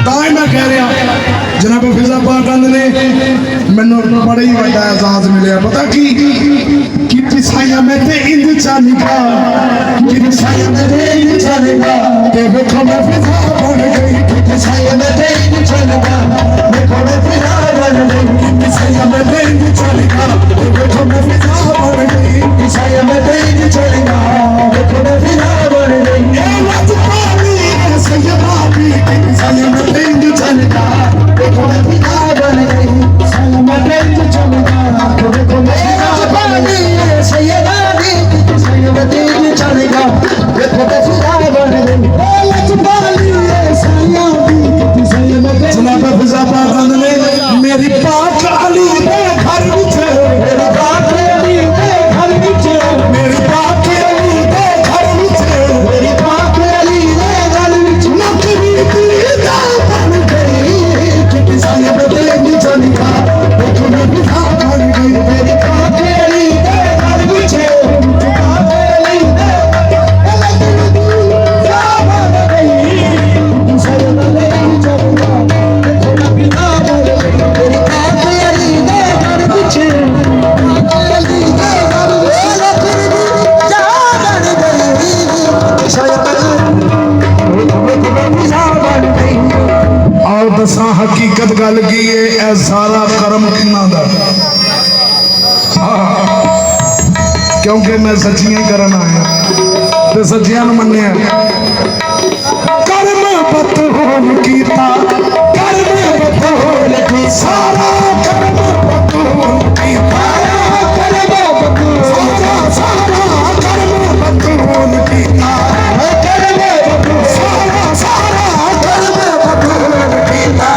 ਤਾਂ ਹੀ ਮੈਂ ਕਹਿ ਰਿਹਾ जनाब फिजा पाक ने मैनू बड़ा ही बड़ा एहसास मिले पता की पिसाइया में ते इंद चलेगा कि पिसाइया में ते इंद चलेगा ते देखो मैं फिजा बन गई पिसाइया में ते इंद चलेगा देखो मैं फिजा बन गई पिसाइया में ते इंद चलेगा देखो मैं फिजा बन गई पिसाइया में ते इंद चलेगा देखो मैं फिजा बन गई ए मत पानी सैयदा भी पिसाइया में ते इंद चलेगा देखो मैं फिजा बन गई पिसाइया में ते इंद चलेगा देखो मैं फिजा बन गई सैयदा भी पिसाइया में ते इंद चलेगा देखो मैं फिजा बन गई लच बाली सैयदा भी पिसाइया में ते जनाब फिजा पाक ने मेरी पाक अली दे घर विच मेरी पाक अली दे घर विच मेरी पाक अली दे घर विच मेरी पाक अली दे घर विच नकली दा बन गई कि पिसाइया में ते इंद चलेगा देखो मैं फिजा बन गई मेरी पाक अली दे घर विच पाक अली दे दा बन गई पिसाइया में ते इंद चलेगा देखो मैं फिजा बन गई मेरी पाक अली दे घर विच पाक अली दे घर विच जा बन गई पिसाइया और दसा हकीकत गल की है सारा कर्म किन्ना दा क्योंकि मैं सच्चियां करन आया ते सच्चियां नूं मन्निया कर्म बतौल कीता कर्म बतौल की सारा कर्म बतौल कीता कर्म बतौल सारा कर्म बतौल कीता कर्म बतौल सारा कर्म बतौल कीता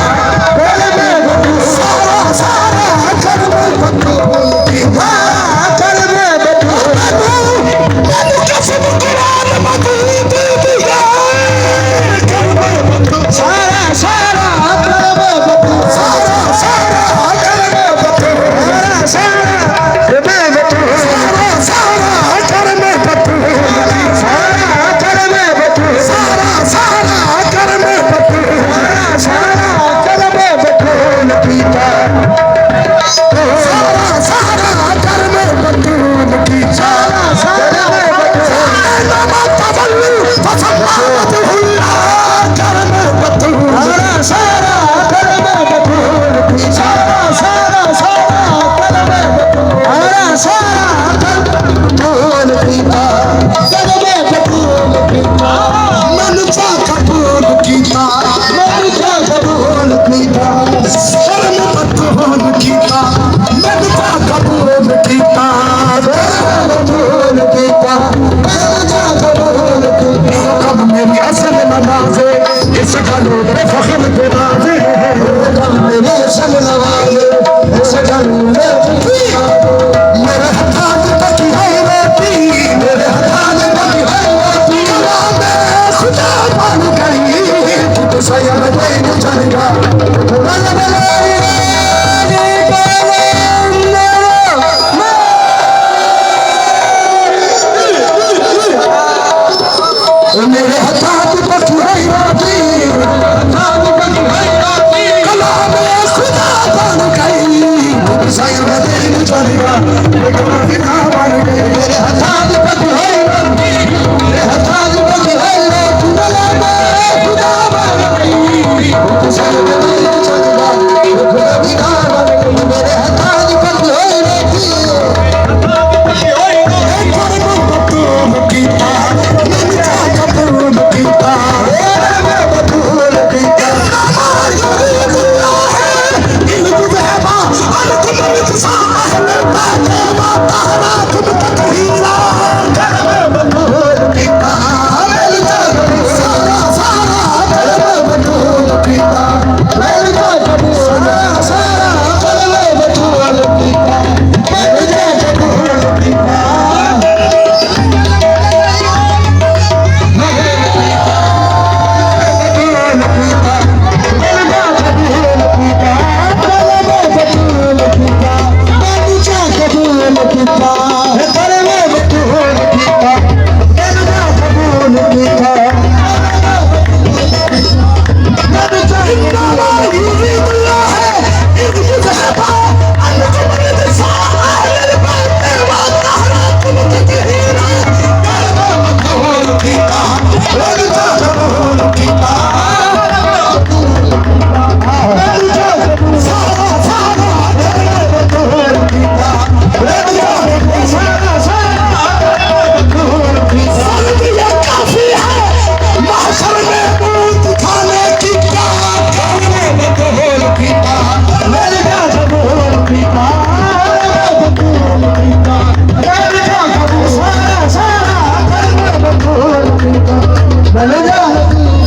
कर्म बतौल सारा कर्म बतौल कीता कर्म बतौल मैंने कसम कुरान मत दिया कर्म बतौल सारा कर्म बतौल सारा कर्म बतौल सारा कर्म बतौल सारा कर्म बतौल सारा कर्म बतौल सारा कर्म बतौल सारा कर्म बतौल कीता सारा कर्म बतौल कीता सारा नमत तवल्लु फसल्लात हुल्ला कर्म बतौल सारा कर्म बतौल कीता सारा कर्म बतौल सारा कर्म बतौल कीता कर्म बतौल कीता मन चा कबूल कीता मन चा कबूल कीता कर्म बतौल कीता मन चा कबूल कीता कर्म बतौल कीता मन चा कबूल कीता कब मेरी असल नमाज इस गलो में फख्र के नाज़े कब मेरी असल नमाज इस गलो में मेरे हाथ तक है रोटी मेरे हाथ तक है रोटी मैं खुदा बन गई तो सैयद नहीं चलेगा मेरे हाथ तक है रोटी कलाम खुदा बन गई तो सैयद नहीं चलेगा खुदा बन गई मेरे हाथ तक है रोटी मेरे हाथ तक है रोटी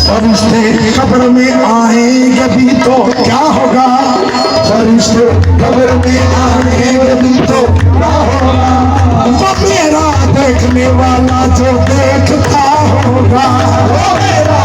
फरिश्ते खबर में आएंगे भी तो क्या होगा, फरिश्ते खबर में आएंगे भी तो क्या होगा, वो मेरा देखने वाला जो देखता होगा, वो मेरा